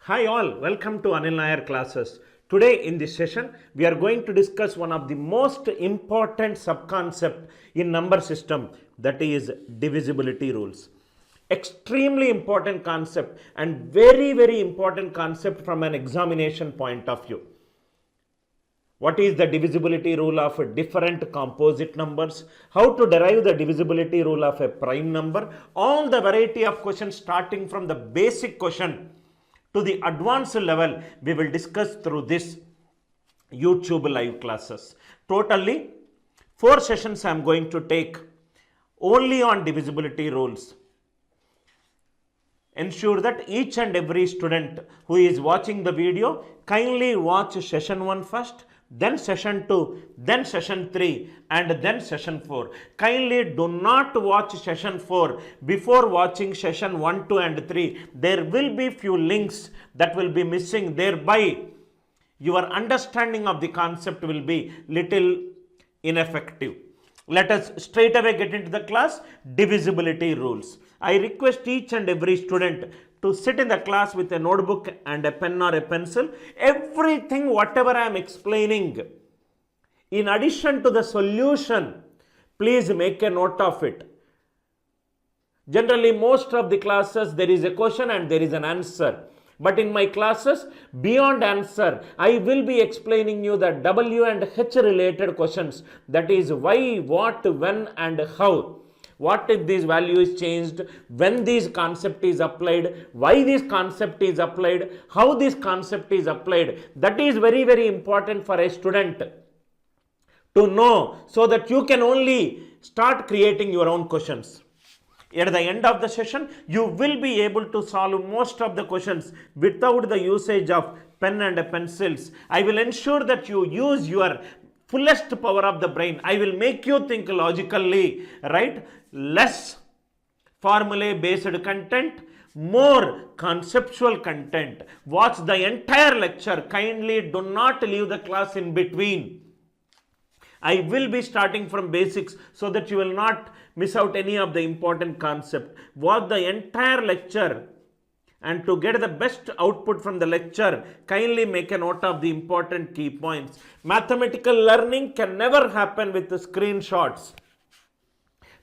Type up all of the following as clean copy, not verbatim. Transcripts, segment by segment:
Hi all, welcome to Anil Nair classes. Today in this session, we are going to discuss one of the most important subconcept in number system, that is divisibility rules. Extremely important concept and very important concept from an examination point of view. What is the divisibility rule of different composite numbers? How to derive the divisibility rule of a prime number? All the variety of questions starting from the basic question to the advanced level, we will discuss through this YouTube live classes. Totally 4 sessions I am going to take only on divisibility rules. Ensure that each and every student who is watching the video kindly watch session 1 first, then session 2, then session 3 and then session 4. Kindly do not watch session 4 before watching session 1, 2 and 3. There will be few links that will be missing, thereby your understanding of the concept will be little ineffective. Let us straight away get into the class, divisibility rules. I request each and every student to sit in the class with a notebook and a pen or a pencil. Everything whatever I am explaining, in addition to the solution, please make a note of it. Generally, most of the classes there is a question and there is an answer. But in my classes, beyond answer, I will be explaining you the W and H related questions. That is why, what, when and how. What if this value is changed, when this concept is applied, why this concept is applied, how this concept is applied. That is very important for a student to know, so that you can only start creating your own questions. At the end of the session, you will be able to solve most of the questions without the usage of pen and pencils. I will ensure that you use your fullest power of the brain. I will make you think logically, right? Less formulae based content, more conceptual content. Watch the entire lecture. Kindly do not leave the class in between. I will be starting from basics so that you will not miss out any of the important concept. Watch the entire lecture, and to get the best output from the lecture, kindly make a note of the important key points. Mathematical learning can never happen with the screenshots.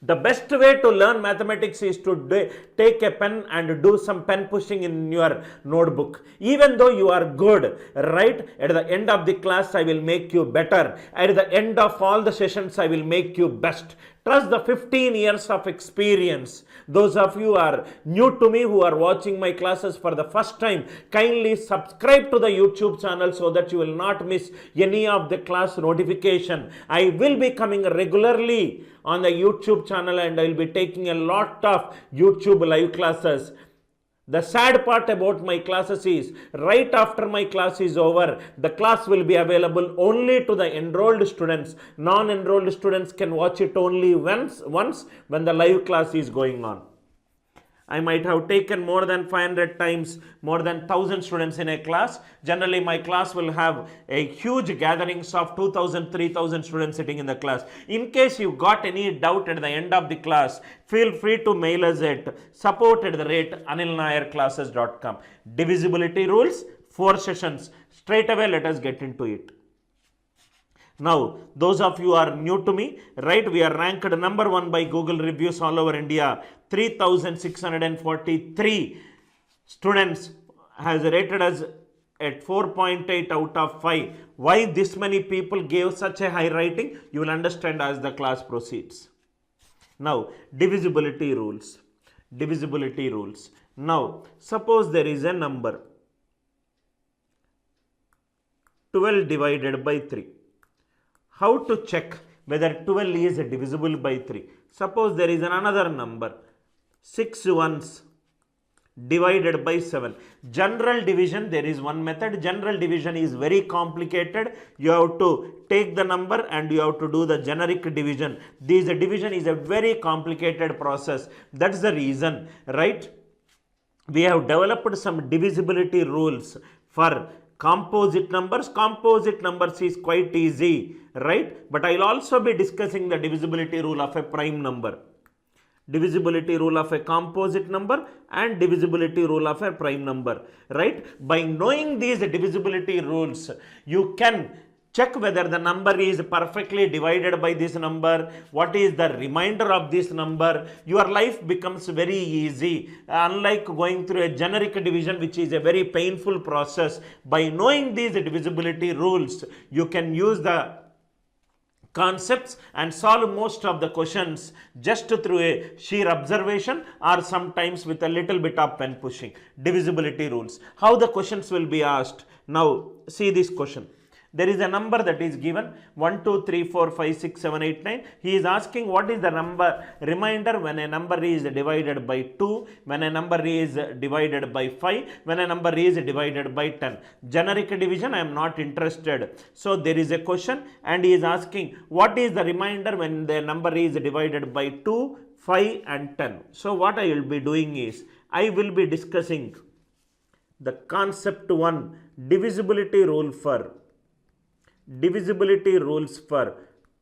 The best way to learn mathematics is to take a pen and do some pen pushing in your notebook. Even though you are good, right? At the end of the class, I will make you better. At the end of all the sessions, I will make you best. Trust the 15 years of experience. Those of you who are new to me, who are watching my classes for the first time, kindly subscribe to the YouTube channel so that you will not miss any of the class notification. I will be coming regularly on the YouTube channel and I will be taking a lot of YouTube live classes. The sad part about my classes is, right after my class is over, the class will be available only to the enrolled students. Non-enrolled students can watch it only once when the live class is going on. I might have taken more than 500 times, more than 1000 students in a class. Generally, my class will have a huge gatherings of 2000, 3000 students sitting in the class. In case you got any doubt at the end of the class, feel free to mail us at support@anilnairclasses.com. Divisibility rules, 4 sessions. Straight away, let us get into it. Now, those of you who are new to me, right, we are ranked number 1 by Google reviews all over India. 3,643 students has rated us at 4.8 out of 5. Why this many people gave such a high rating? You will understand as the class proceeds. Now, divisibility rules. Divisibility rules. Now, suppose there is a number 12 divided by 3. How to check whether 12 is divisible by 3? Suppose there is another number 6 ones divided by 7. General division, there is one method. General division is very complicated. You have to take the number and you have to do the generic division. This division is a very complicated process. That's the reason, right? We have developed some divisibility rules for composite numbers. Composite numbers is quite easy, right? But I will also be discussing the divisibility rule of a prime number. Divisibility rule of a composite number and divisibility rule of a prime number, right? By knowing these divisibility rules, you can check whether the number is perfectly divided by this number, what is the remainder of this number. Your life becomes very easy, unlike going through a generic division, which is a very painful process. By knowing these divisibility rules, you can use the concepts and solve most of the questions just through a sheer observation or sometimes with a little bit of pen pushing. Divisibility rules. How the questions will be asked? Now see this question. There is a number that is given 1, 2, 3, 4, 5, 6, 7, 8, 9. He is asking what is the number remainder when a number is divided by 2, when a number is divided by 5, when a number is divided by 10. Generic division I am not interested. So there is a question and he is asking what is the remainder when the number is divided by 2, 5 and 10. So what I will be doing is I will be discussing the concept 1, divisibility rules for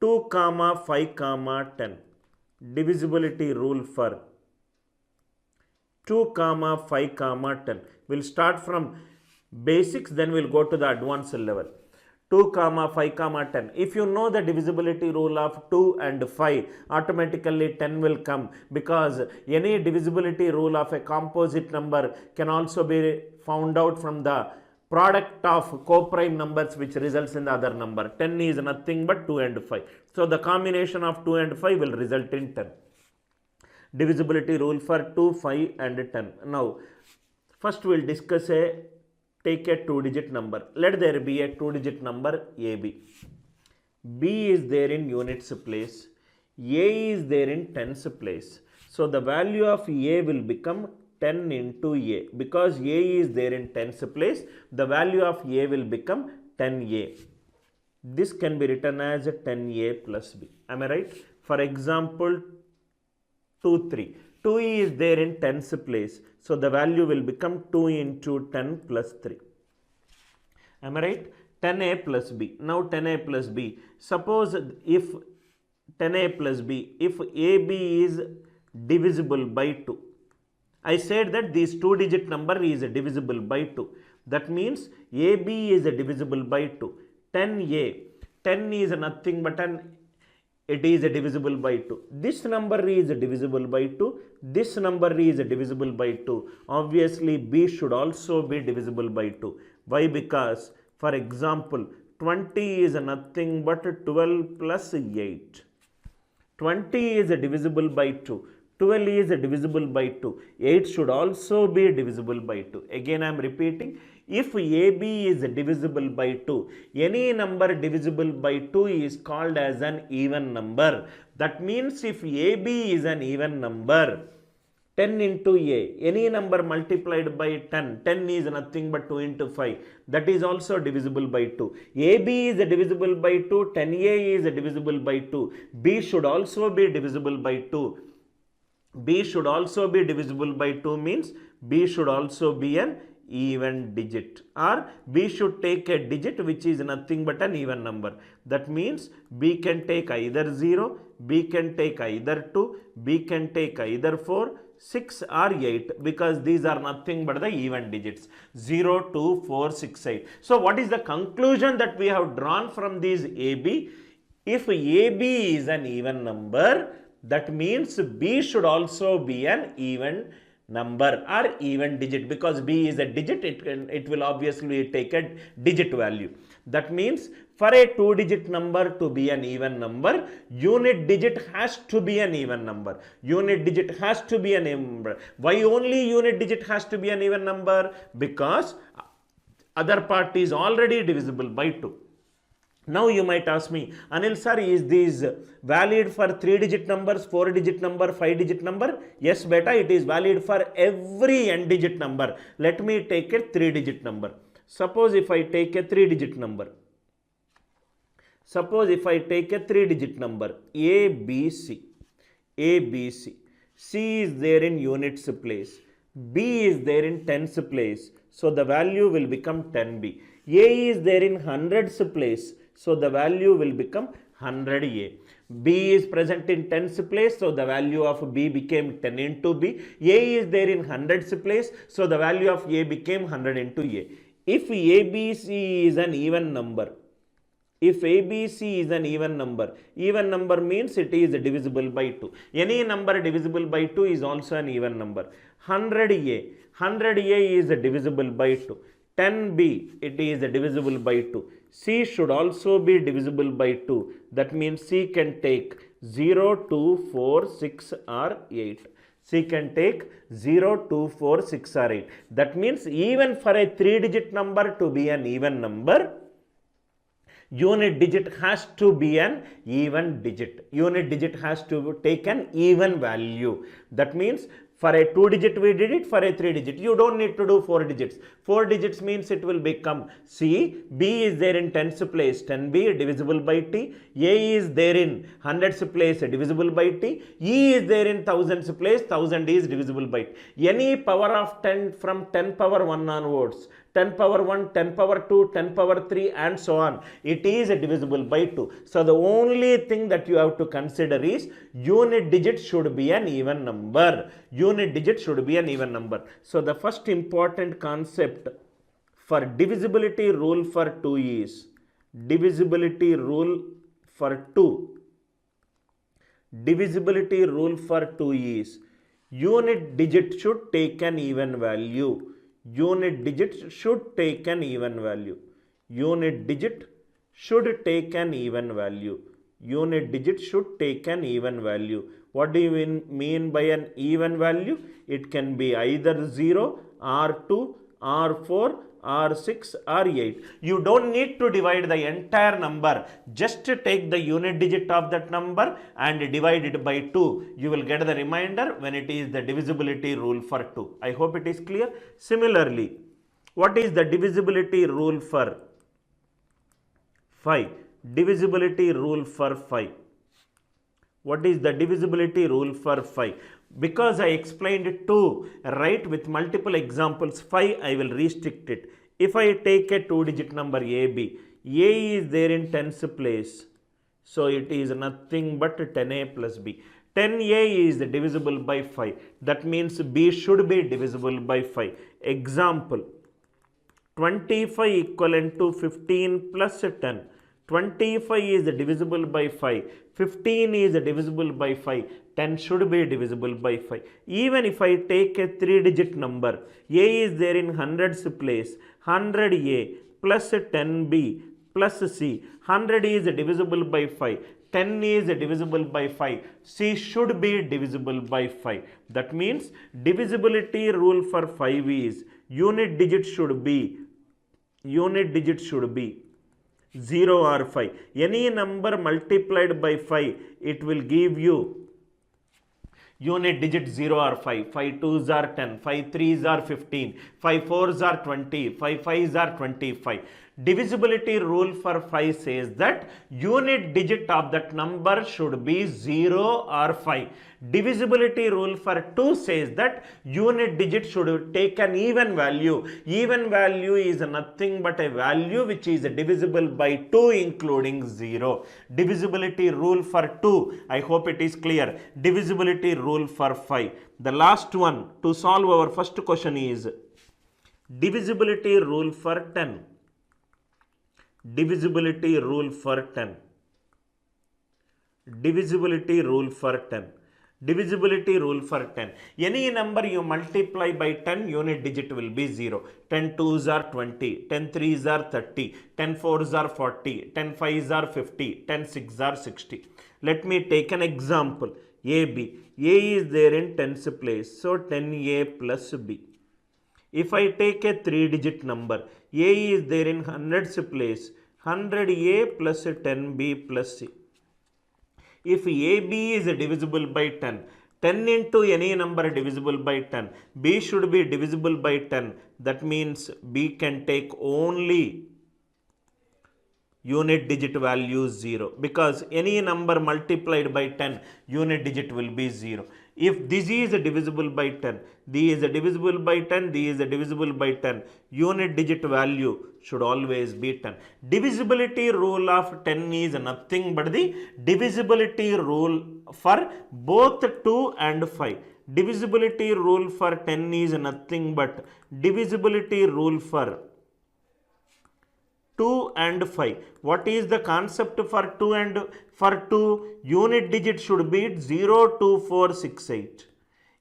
2, 5, 10. Divisibility rule for 2, 5, 10. We'll start from basics, then we'll go to the advanced level. 2, 5, 10. If you know the divisibility rule of 2 and 5, automatically 10 will come, because any divisibility rule of a composite number can also be found out from the product of co-prime numbers which results in the other number. 10 is nothing but 2 and 5. So the combination of 2 and 5 will result in 10. Divisibility rule for 2, 5 and 10. Now first we will discuss take a 2-digit number. Let there be a 2-digit number AB. B is there in units place. A is there in tens place. So the value of A will become 10 into A. Because A is there in tens place, the value of A will become 10A. This can be written as 10A plus B. Am I right? For example, 2, 3. 2 is there in tens place. So the value will become 2 into 10 plus 3. Am I right? 10A plus B. Now 10A plus B. Suppose if 10A plus B, if AB is divisible by 2. I said that this 2-digit number is divisible by 2. That means AB is divisible by 2. 10A. 10 is nothing but it is divisible by 2. This number is divisible by 2. This number is divisible by 2. Obviously, B should also be divisible by 2. Why? Because, for example, 20 is nothing but 12 plus 8. 20 is divisible by 2. 12 is divisible by 2. 8 should also be divisible by 2. Again, I am repeating. If AB is divisible by 2, any number divisible by 2 is called as an even number. That means if AB is an even number, 10 into A, any number multiplied by 10, 10 is nothing but 2 into 5, that is also divisible by 2. AB is divisible by 2, 10A is divisible by 2, B should also be divisible by 2. B should also be divisible by 2 means B should also be an even digit, or B should take a digit which is nothing but an even number. That means B can take either 0, B can take either 2, B can take either 4, 6 or 8, because these are nothing but the even digits 0, 2, 4, 6, 8. So what is the conclusion that we have drawn from these AB? If AB is an even number, that means B should also be an even number or even digit, because B is a digit, it will obviously take a digit value. That means for a 2-digit number to be an even number, unit digit has to be an even number. Unit digit has to be an even number. Why only unit digit has to be an even number? Because other part is already divisible by 2. Now you might ask me, Anil sir, is this valid for 3-digit numbers, 4-digit number, 5-digit number? Yes beta, it is valid for every n-digit number. Let me take a 3-digit number. Suppose if I take a 3-digit number. Suppose if I take a 3-digit number, ABC. ABC. C is there in units place. B is there in tens place. So the value will become 10B. A is there in hundreds place. So the value will become 100A. B is present in tens place, so the value of B became 10 into B. A is there in hundreds place, so the value of A became 100 into A. If ABC is an even number, if ABC is an even number means it is divisible by 2. Any number divisible by 2 is also an even number. 100A is divisible by 2. 10B, it is divisible by 2. C should also be divisible by 2. That means C can take 0, 2, 4, 6 or 8. C can take 0, 2, 4, 6 or 8. That means even for a 3-digit number to be an even number, unit digit has to be an even digit. Unit digit has to take an even value. That means for a 2-digit we did it, for a 3-digit. You don't need to do 4 digits. 4 digits means it will become C. B is there in tens place, 10B divisible by T. A is there in hundreds place, divisible by T. E is there in thousands place, 1000 is divisible by T. Any power of 10 from 10 power 1 onwards, 10 power 1, 10 power 2, 10 power 3 and so on, it is divisible by 2. So the only thing that you have to consider is unit digit should be an even number. Unit digit should be an even number. So the first important concept for divisibility rule for 2 is divisibility rule for 2. Divisibility rule for 2 is unit digit should take an even value. Unit digit should take an even value. Unit digit should take an even value. Unit digit should take an even value. What do you mean by an even value? It can be either 0, or 2, or 4, or 6, or 8. You don't need to divide the entire number. Just take the unit digit of that number and divide it by 2. You will get the remainder when it is the divisibility rule for 2. I hope it is clear. Similarly, what is the divisibility rule for 5? Divisibility rule for 5. What is the divisibility rule for 5? Because I explained 2, right, with multiple examples, 5 I will restrict it. If I take a 2-digit number AB, A is there in tens place, so it is nothing but 10A plus B. 10A is divisible by 5. That means B should be divisible by 5. Example, 25 equivalent to 15 plus 10. 25 is divisible by 5, 15 is divisible by 5, 10 should be divisible by 5. Even if I take a 3-digit number, A is there in hundreds place, 100A plus 10B plus C, 100 is divisible by 5, 10 is divisible by 5, C should be divisible by 5. That means divisibility rule for 5 is unit digit should be 0 or 5. Any number multiplied by 5, it will give you unit digit 0 or 5. 5 2s are 10, 5 3s are 15, 5 4s are 20, 5 5s are 25. Divisibility rule for 5 says that unit digit of that number should be 0 or 5. Divisibility rule for 2 says that unit digit should take an even value. Even value is nothing but a value which is divisible by 2 including 0. Divisibility rule for 2, I hope it is clear. Divisibility rule for 5. The last one to solve our first question is divisibility rule for 10. Divisibility rule for 10. Divisibility rule for 10. Divisibility rule for 10. Any number you multiply by 10, unit digit will be 0. 10 2s are 20, 10 3s are 30, 10 4s are 40, 10 5s are 50, 10 6s are 60. Let me take an example. AB. A is there in tens place, so 10A plus B. If I take a 3-digit number, A is there in hundreds place, 100A plus 10B plus C. If AB is divisible by 10, 10 into any number divisible by 10, B should be divisible by 10. That means B can take only unit digit value 0, because any number multiplied by 10, unit digit will be 0. If this is divisible by 10, this is divisible by 10, this is divisible by 10, unit digit value should always be 10. Divisibility rule of 10 is nothing but the divisibility rule for both 2 and 5. Divisibility rule for 10 is nothing but divisibility rule for 2 and 5. What is the concept for 2 and for 2? Unit digit should be 0, 2, 4, 6, 8.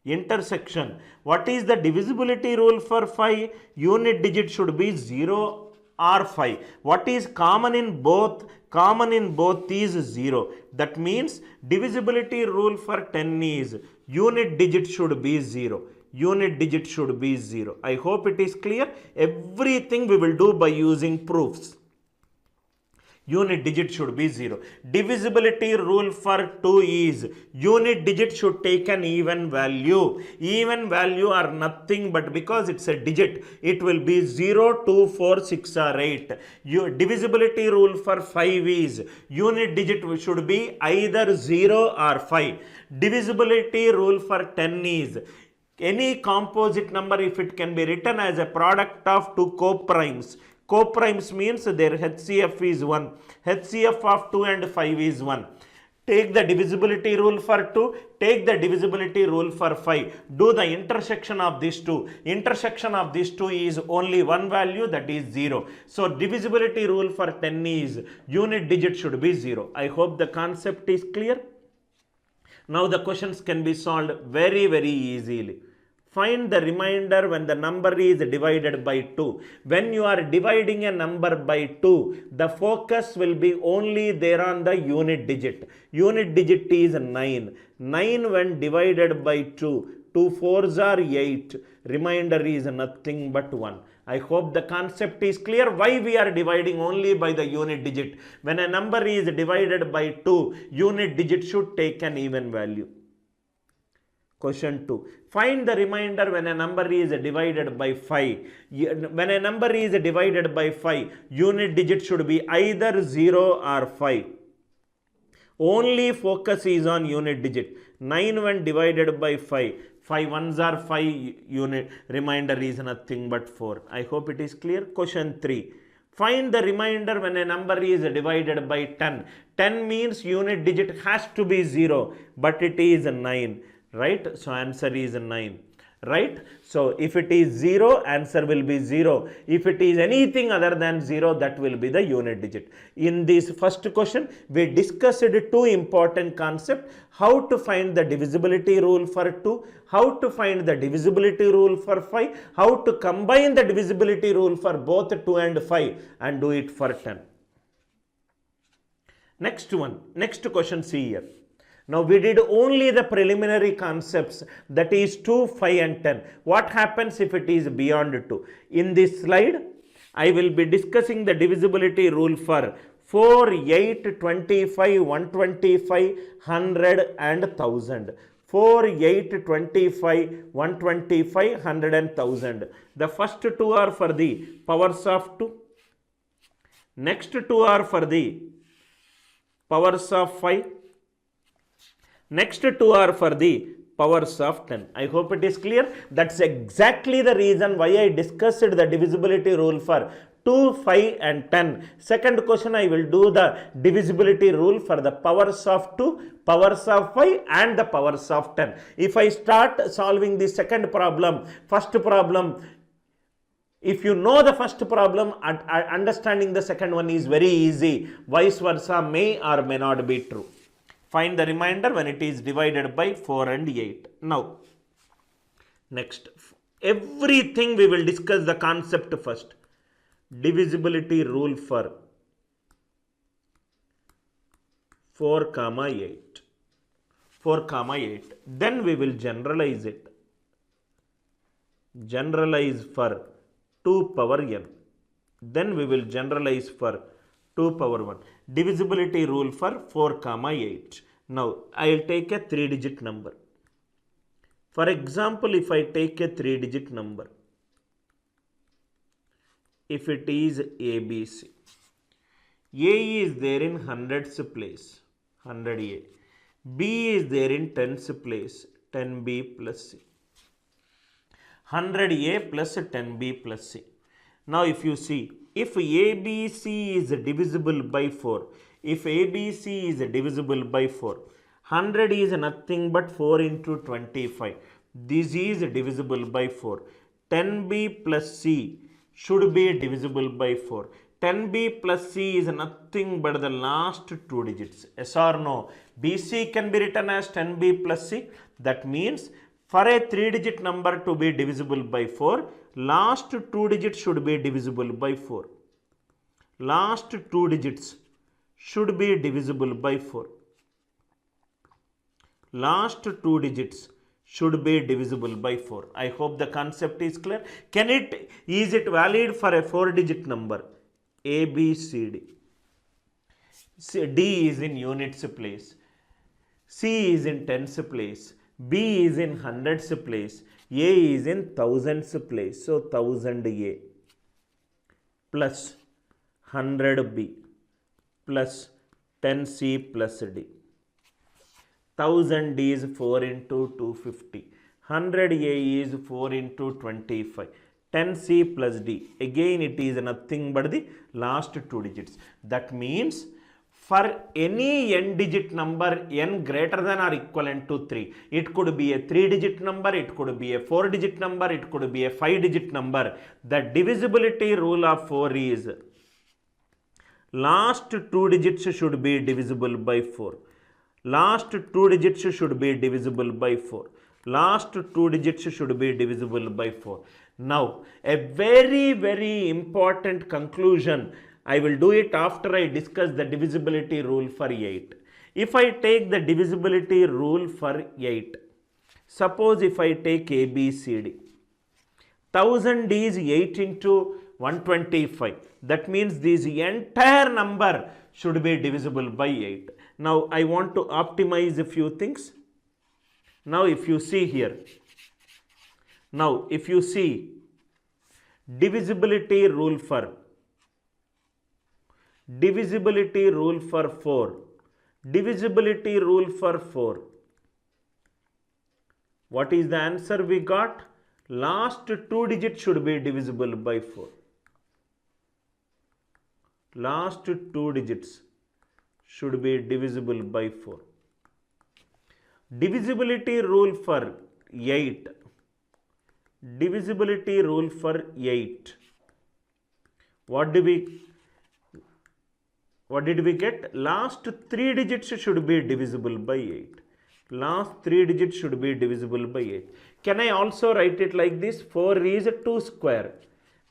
Intersection. What is the divisibility rule for 5? Unit digit should be 0 or 5. What is common in both? Common in both is 0. That means divisibility rule for 10 is unit digit should be 0. Unit digit should be 0. I hope it is clear. Everything we will do by using proofs. Unit digit should be 0. Divisibility rule for 2 is unit digit should take an even value. Even value are nothing but because it's a digit, it will be 0, 2, 4, 6 or 8. Divisibility rule for 5 is unit digit should be either 0 or 5. Divisibility rule for 10 is any composite number, if it can be written as a product of two coprimes. Coprimes means their HCF is 1. HCF of 2 and 5 is 1. Take the divisibility rule for 2, take the divisibility rule for 5. Do the intersection of these two. Intersection of these two is only one value, that is 0. So divisibility rule for 10 is unit digit should be 0. I hope the concept is clear. Now the questions can be solved very easily. Find the remainder when the number is divided by 2. When you are dividing a number by 2, the focus will be only there on the unit digit. Unit digit is 9. 9 when divided by 2. 2 4s are 8. Remainder is nothing but 1. I hope the concept is clear. Why we are dividing only by the unit digit? When a number is divided by 2, unit digit should take an even value. Question 2. Find the remainder when a number is divided by 5. When a number is divided by 5, unit digit should be either 0 or 5. Only focus is on unit digit. 9 when divided by 5. 5 ones are 5, unit remainder is nothing but 4. I hope it is clear. Question 3. Find the remainder when a number is divided by 10. 10 means unit digit has to be 0, but it is 9. Right? So answer is 9. Right? So if it is 0, answer will be 0. If it is anything other than 0, that will be the unit digit. In this first question, we discussed two important concepts: how to find the divisibility rule for 2, how to find the divisibility rule for 5, how to combine the divisibility rule for both 2 and 5 and do it for 10. Next question, see here. Now we did only the preliminary concepts, that is 2, 5 and 10. What happens if it is beyond 2? In this slide, I will be discussing the divisibility rule for 4, 8, 25, 125, 100 and 1000. 4, 8, 25, 125, 100 and 1000. The first two are for the powers of 2. Next two are for the powers of 5. Next two are for the powers of 10. I hope it is clear. That's exactly the reason why I discussed the divisibility rule for 2, 5 and 10. Second question, I will do the divisibility rule for the powers of 2, powers of 5 and the powers of 10. If I start solving the second problem, first problem, if you know the first problem, understanding the second one is very easy. Vice versa may or may not be true. Find the remainder when it is divided by 4 and 8. Now, next, everything we will discuss the concept first. Divisibility rule for 4, 8. 4, 8. Then we will generalize it. Generalize for 2 power n. Then we will generalize for 2 power 1. Divisibility rule for 4, 8. Now, I will take a 3-digit number. For example, if I take a 3-digit number, if it is ABC, A is there in hundreds place, 100A. B is there in tens place, 10b plus c. 100a plus 10b plus c. Now if you see, if ABC is divisible by 4, if ABC is divisible by 4, 100 is nothing but 4 into 25. This is divisible by 4. 10b plus c should be divisible by 4. 10b plus c is nothing but the last two digits. Yes or no? BC can be written as 10b plus c. That means for a 3-digit number to be divisible by 4, last two digits should be divisible by 4. Last two digits should be divisible by 4. Last two digits should be divisible by 4. I hope the concept is clear. Is it valid for a 4-digit number? A, B, C, D. D is in units place. C is in tens place. B is in hundreds place. A is in thousands place. So 1000A plus 100B plus 10C plus D. 1000 is 4 into 250. 100A is 4 into 25. 10C plus D. Again it is nothing but the last two digits. That means for any n-digit number n greater than or equivalent to 3, it could be a 3-digit number, it could be a 4-digit number, it could be a 5-digit number. The divisibility rule of 4 is last two digits should be divisible by 4. Last two digits should be divisible by 4. Last two digits should be divisible by 4. Now, a very, very important conclusion. I will do it after I discuss the divisibility rule for 8. If I take the divisibility rule for 8, suppose if I take A, B, C, D, 1000 is 8 into 125. That means this entire number should be divisible by 8. Now, I want to optimize a few things. Now, if you see here, divisibility rule for 4. Divisibility rule for 4. What is the answer we got? Last two digits should be divisible by 4. Last two digits should be divisible by 4. Divisibility rule for 8. Divisibility rule for 8. What did we get? Last 3 digits should be divisible by 8. Last 3 digits should be divisible by 8. Can I also write it like this? 4 is 2 square.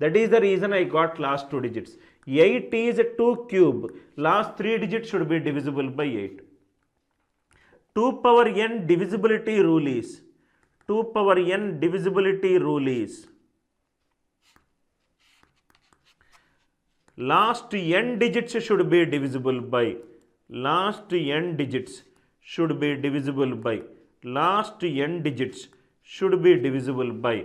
That is the reason I got last 2 digits. 8 is 2 cube. Last 3 digits should be divisible by 8. 2 power n divisibility rule is 2 power n divisibility rule is last n digits should be divisible by last n digits should be divisible by last n digits should be divisible by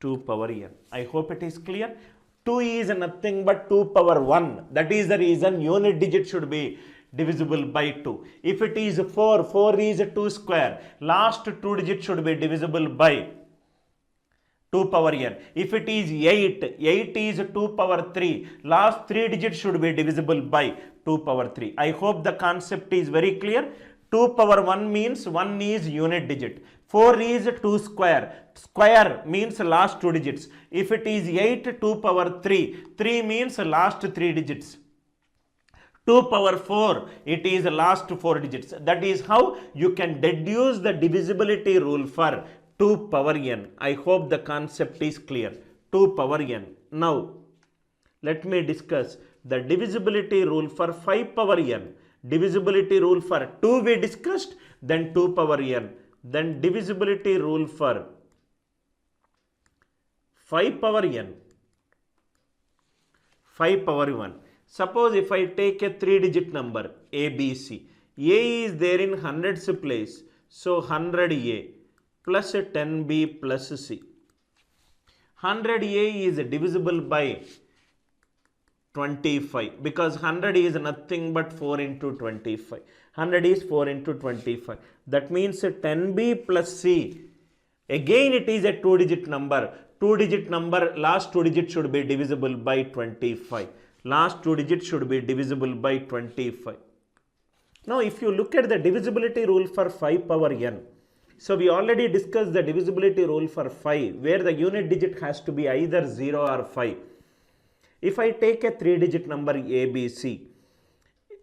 2 power n. I hope it is clear. 2 is nothing but 2 power 1. That is the reason unit digit should be divisible by 2. If it is 4, 4 is 2 square. Last two digits should be divisible by 2 power n. If it is 8, 8 is 2 power 3. Last 3 digits should be divisible by 2 power 3. I hope the concept is very clear. 2 power 1 means 1 is unit digit. 4 is 2 square. Square means last two digits. If it is 8, 2 power 3. 3 means last 3 digits. 2 power 4, it is last 4 digits. That is how you can deduce the divisibility rule for 2 power n. I hope the concept is clear. 2 power n. Now, let me discuss the divisibility rule for 5 power n. Divisibility rule for 2 we discussed, then 2 power n. Then divisibility rule for 5 power n. 5 power 1. Suppose if I take a 3-digit number A, B, C. A is there in hundreds place. So 100A plus 10B plus C. 100A is divisible by 25, because 100 is nothing but 4 into 25. 100 is 4 into 25. That means 10b plus c. Again it is a 2-digit number. 2-digit number, last 2 digits should be divisible by 25. Last 2 digits should be divisible by 25. Now if you look at the divisibility rule for 5 power n. So we already discussed the divisibility rule for 5, where the unit digit has to be either 0 or 5. If I take a 3-digit number ABC,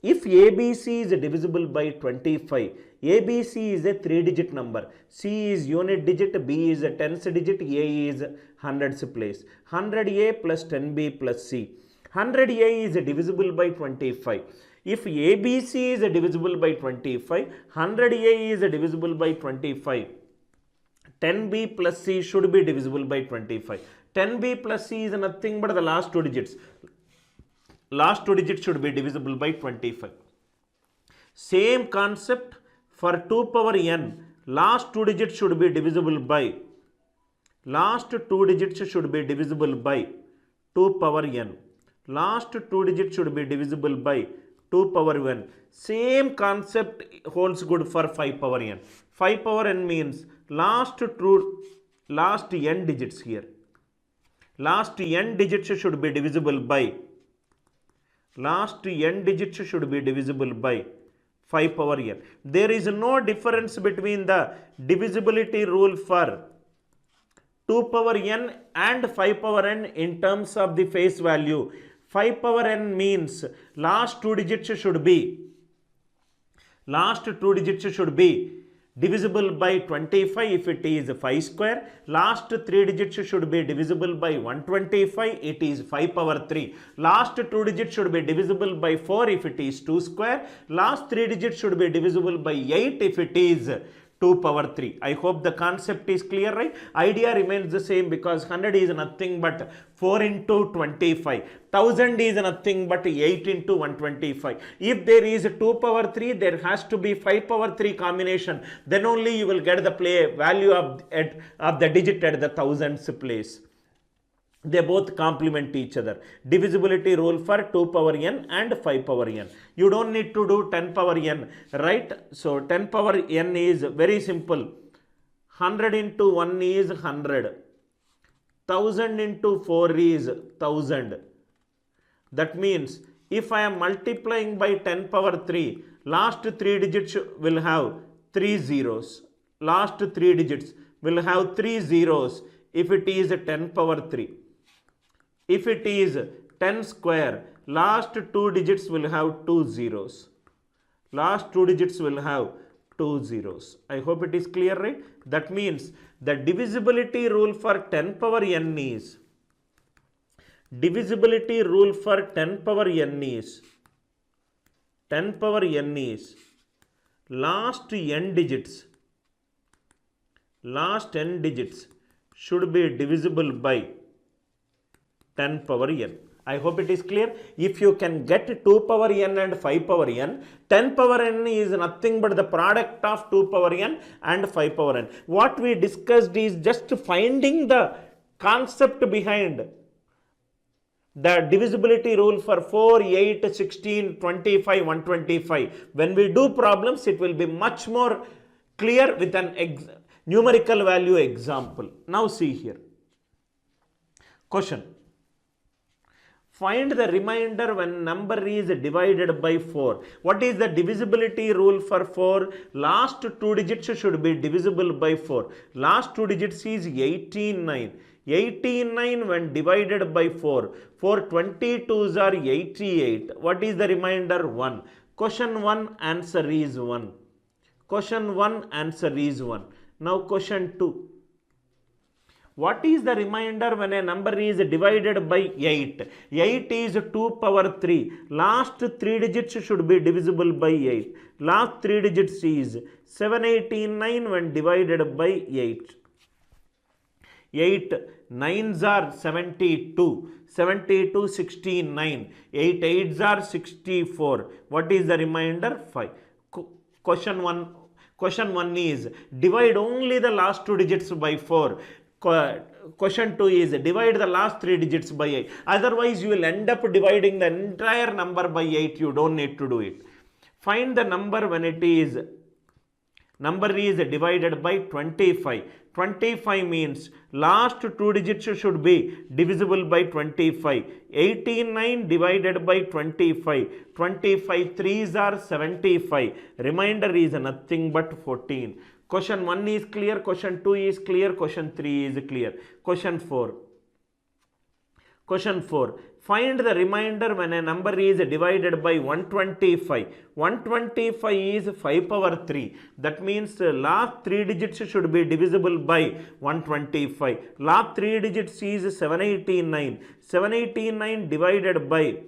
if ABC is divisible by 25, ABC is a 3-digit number, C is unit digit, B is a tens digit, A is hundreds place. 100A plus 10B plus C. 100A is divisible by 25. If ABC is divisible by 25, 100A is divisible by 25. 10B plus C should be divisible by 25. 10b plus c is nothing but the last 2 digits. Last 2 digits should be divisible by 25. Same concept for 2 power n. Last 2 digits should be divisible by. Last 2 digits should be divisible by 2 power n. Last 2 digits should be divisible by 2 power n. Same concept holds good for 5 power n. 5 power n means last n digits here. Last n digits should be divisible by. Last n digits should be divisible by 5 power n. There is no difference between the divisibility rule for 2 power n and 5 power n in terms of the face value. 5 power n means last 2 digits should be divisible by 25 if it is 5 square. Last 3 digits should be divisible by 125, it is 5 power 3. Last 2 digits should be divisible by 4 if it is 2 square. Last 3 digits should be divisible by 8 if it is 2 power 3. I hope the concept is clear, right? Idea remains the same, because 100 is nothing but 4 into 25. 1000 is nothing but 8 into 125. If there is 2 power 3, there has to be 5 power 3 combination. Then only you will get the value of the digit at the thousands place. They both complement each other. Divisibility rule for 2 power n and 5 power n. You don't need to do 10 power n, right? So 10 power n is very simple. 100 into 1 is 100. 1000 into 4 is 1000. That means if I am multiplying by 10 power 3, last 3 digits will have 3 zeros. Last 3 digits will have 3 zeros if it is 10 power 3. If it is 10 square, last 2 digits will have 2 zeros. Last 2 digits will have 2 zeros. I hope it is clear, right? That means the divisibility rule for 10 power n is, divisibility rule for 10 power n is, 10 power n is last n digits should be divisible by 10 power n. I hope it is clear. If you can get 2 power n and 5 power n, 10 power n is nothing but the product of 2 power n and 5 power n. What we discussed is just finding the concept behind the divisibility rule for 4, 8, 16, 25, 125. When we do problems, it will be much more clear with an numerical value example. Now see here. Question. Find the remainder when number is divided by 4. What is the divisibility rule for 4? Last 2 digits should be divisible by 4. Last 2 digits is 189. 189 when divided by 4. 4 22s are 88. What is the remainder? 1. Question 1 answer is 1. Question 1 answer is 1. Now question 2. What is the remainder when a number is divided by 8? 8 is 2 power 3. Last 3 digits should be divisible by 8. Last 3 digits is 789 when divided by 8. 8 9s are 72. 72 69. 8 8s are 64. What is the remainder? 5. Question 1 is divide only the last 2 digits by 4. Question 2 is divide the last 3 digits by 8. Otherwise, you will end up dividing the entire number by 8. You don't need to do it. Find the number when it is divided by 25. 25 means last 2 digits should be divisible by 25. 89 divided by 25. 25 3s are 75. Remainder is nothing but 14. Question 1 is clear, question 2 is clear, question 3 is clear. Question 4. Question 4. Find the remainder when a number is divided by 125. 125 is 5 power 3. That means last 3 digits should be divisible by 125. Last 3 digits is 789. 789 divided by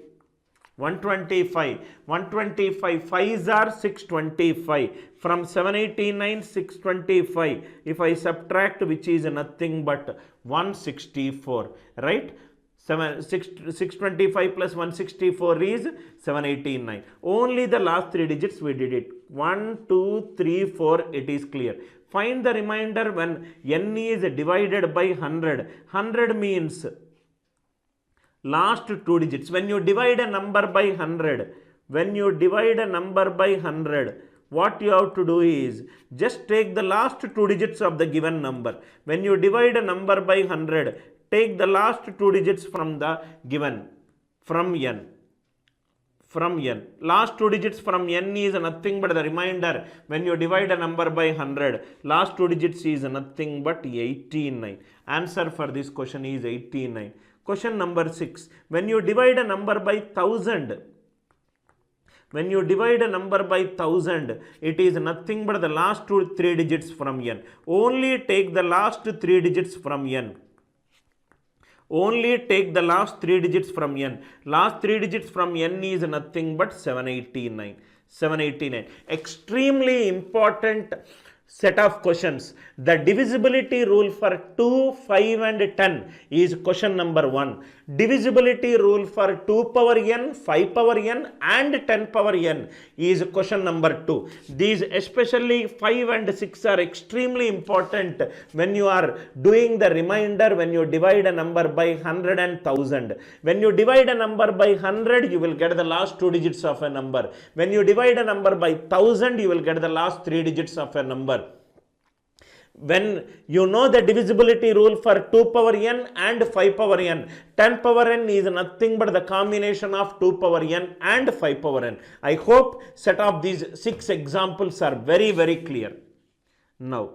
125. 125 5s are 625. From 789 625. If I subtract, which is nothing but 164, right? 625 plus 164 is 789. Only the last 3 digits we did it. 1, 2, 3, 4. It is clear. Find the remainder when n is divided by 100. 100 means last 2 digits. When you divide a number by 100, what you have to do is just take the last 2 digits of the given number. When you divide a number by 100, take the last 2 digits from the given, from n. Last 2 digits from n is nothing but the remainder. When you divide a number by 100, last 2 digits is nothing but 89. Answer for this question is 89. Question number 6. When you divide a number by 1000, it is nothing but the last 3 digits from n. Only take the last 3 digits from n. Last 3 digits from n is nothing but 789. 789. Extremely important set of questions. The divisibility rule for 2, 5 and 10 is question number 1. Divisibility rule for 2 power n, 5 power n and 10 power n is question number 2. These especially 5 and 6 are extremely important when you are doing the remainder, when you divide a number by 100 and 1000. When you divide a number by 100, you will get the last 2 digits of a number. When you divide a number by 1000, you will get the last 3 digits of a number. When you know the divisibility rule for 2 power n and 5 power n, 10 power n is nothing but the combination of 2 power n and 5 power n. I hope set of these 6 examples are very, very clear. Now,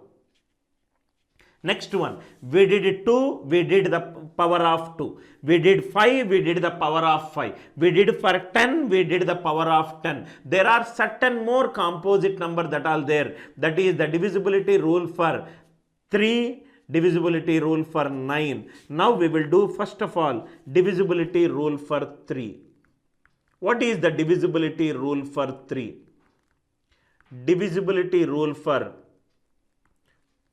next one, we did 2, we did the power of 2. We did 5, we did the power of 5. We did for 10, we did the power of 10. There are certain more composite number that are there. That is the divisibility rule for 3, divisibility rule for 9. Now we will do first of all divisibility rule for 3. What is the divisibility rule for 3? Divisibility rule for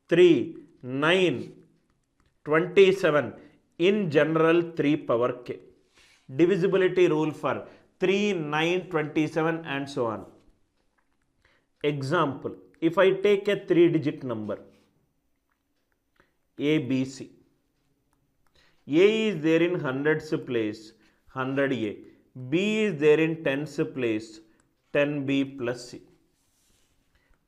3, 9, 27, in general 3 power k. Divisibility rule for 3, 9, 27 and so on. Example, if I take a 3-digit number A, B, C. A is there in hundreds place, 100A. B is there in tens place, 10B plus C.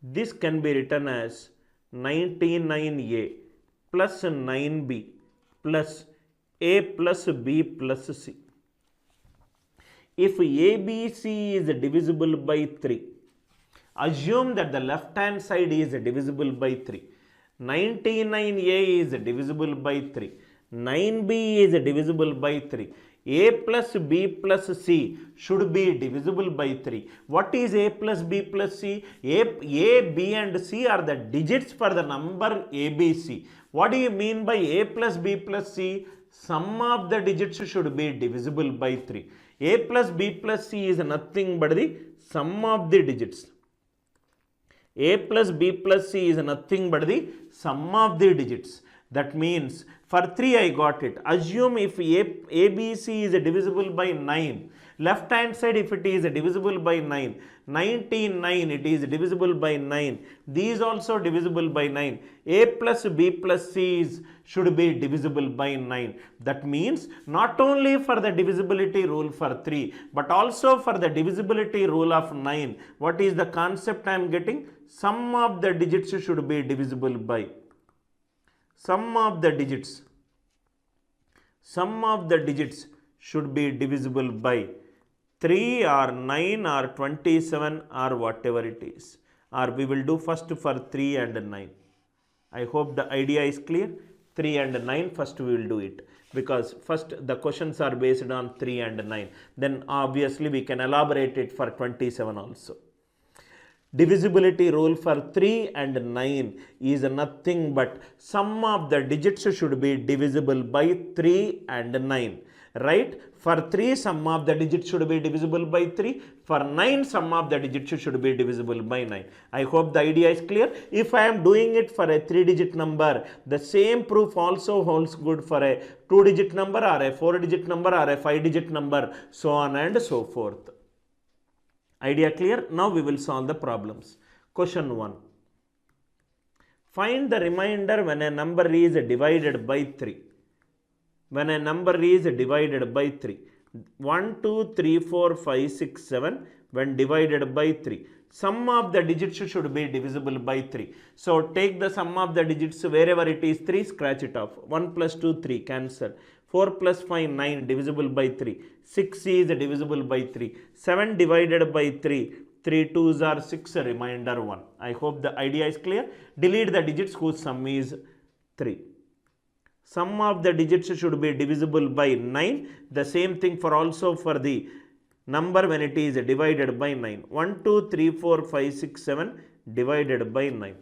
This can be written as 99A plus 9B plus A plus B plus C. If ABC is divisible by 3, assume that the left hand side is divisible by 3. 99A is divisible by 3. 9B is divisible by 3. A plus B plus C should be divisible by 3. What is A plus B plus C? A, B and C are the digits for the number ABC. What do you mean by A plus B plus C? Sum of the digits should be divisible by 3. A plus B plus C is nothing but the sum of the digits. A plus B plus C is nothing but the sum of the digits. That means for 3 I got it. Assume if ABC is divisible by 9. Left hand side, if it is divisible by 9, 99 it is divisible by 9. These also divisible by 9. A plus B plus C should be divisible by 9. That means not only for the divisibility rule for 3, but also for the divisibility rule of 9. What is the concept I am getting? Sum of the digits should be divisible by. Sum of the digits should be divisible by 3 or 9 or 27 or whatever it is. Or we will do first for 3 and 9. I hope the idea is clear. 3 and 9 first we will do it, because first the questions are based on 3 and 9. Then obviously we can elaborate it for 27 also. Divisibility rule for 3 and 9 is nothing but sum of the digits should be divisible by 3 and 9. Right? For 3, sum of the digits should be divisible by 3. For 9, sum of the digits should be divisible by 9. I hope the idea is clear. If I am doing it for a 3-digit number, the same proof also holds good for a 2-digit number or a 4-digit number or a 5-digit number, so on and so forth. Idea clear? Now we will solve the problems. Question 1. Find the remainder when a number is divided by 3. When a number is divided by 3. 1, 2, 3, 4, 5, 6, 7 when divided by 3. Sum of the digits should be divisible by 3. So take the sum of the digits wherever it is 3, scratch it off. 1 plus 2, 3, cancel. 4 plus 5, 9, divisible by 3. 6 is divisible by 3. 7 divided by 3. 3 2s are 6, remainder 1. I hope the idea is clear. Delete the digits whose sum is 3. Sum of the digits should be divisible by 9. The same thing for also for the number when it is divided by 9. 1, 2, 3, 4, 5, 6, 7 divided by 9.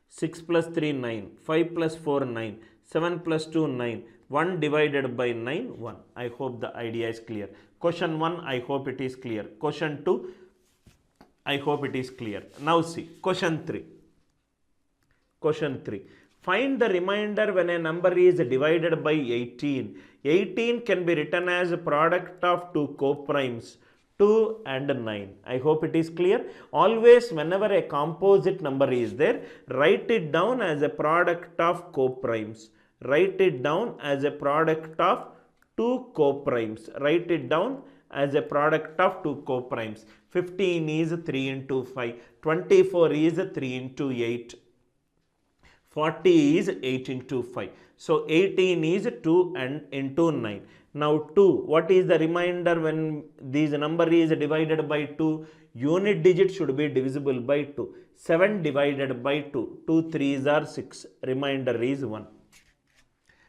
6 plus 3, 9. 5 plus 4, 9. 7 plus 2, 9. 1 divided by 9, 1. I hope the idea is clear. Question 1, I hope it is clear. Question 2, I hope it is clear. Now see, question 3. Question 3. Find the remainder when a number is divided by 18. 18 can be written as a product of two coprimes, 2 and 9. I hope it is clear. Always whenever a composite number is there, write it down as a product of coprimes. Write it down as a product of two coprimes. Write it down as a product of two coprimes. 15 is 3 into 5. 24 is 3 into 8. 40 is 8 into 5. So 18 is 2 and into 9. Now 2, what is the remainder when this number is divided by 2? Unit digit should be divisible by 2. 7 divided by 2. 2 3s are 6. Remainder is 1.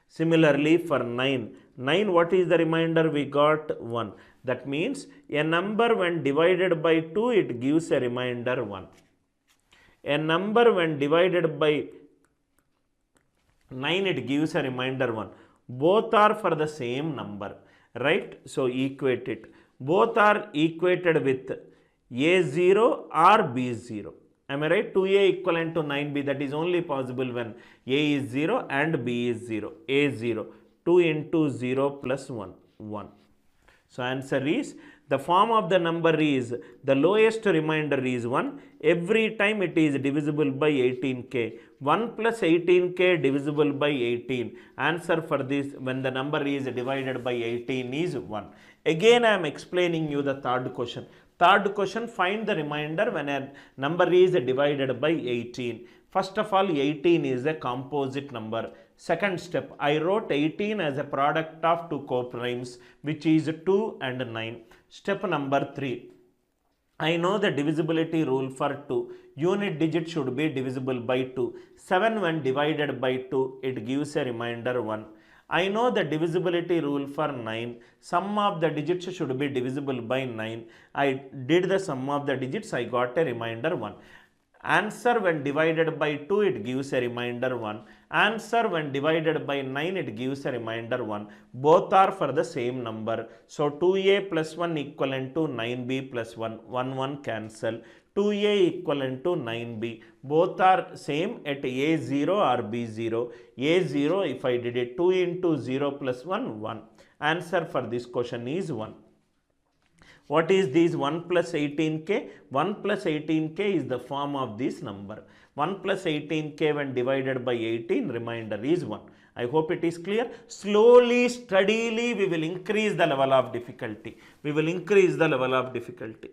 Similarly for 9. 9, what is the remainder? We got 1. That means a number when divided by 2, it gives a remainder 1. A number when divided by 9, it gives a remainder 1. Both are for the same number, right? So equate it. Both are equated with A0 or B0. Am I right? 2A equivalent to 9B, that is only possible when A is 0 and B is 0. A0, 2 into 0 plus 1, 1. So answer is, the form of the number is, the lowest remainder is 1. Every time it is divisible by 18k. 1 plus 18k divisible by 18. Answer for this when the number is divided by 18 is 1. Again I am explaining you the third question. Third question, find the remainder when a number is divided by 18. First of all, 18 is a composite number. Second step, I wrote 18 as a product of two coprimes, which is 2 and 9. Step number 3, I know the divisibility rule for 2. Unit digit should be divisible by 2. 7 when divided by 2, it gives a remainder 1. I know the divisibility rule for 9. Sum of the digits should be divisible by 9. I did the sum of the digits, I got a remainder 1. Answer when divided by 2, it gives a remainder 1. Answer when divided by 9, it gives a remainder 1. Both are for the same number. So 2a plus 1 equivalent to 9b plus 1. 1 1 cancel. 2a equivalent to 9b. Both are same at a0 or b0. a0, if I did it 2 into 0 plus 1, 1. Answer for this question is 1. What is this 1 plus 18k? 1 plus 18k is the form of this number. 1 plus 18k when divided by 18, remainder is 1. I hope it is clear. Slowly, steadily, we will increase the level of difficulty. We will increase the level of difficulty.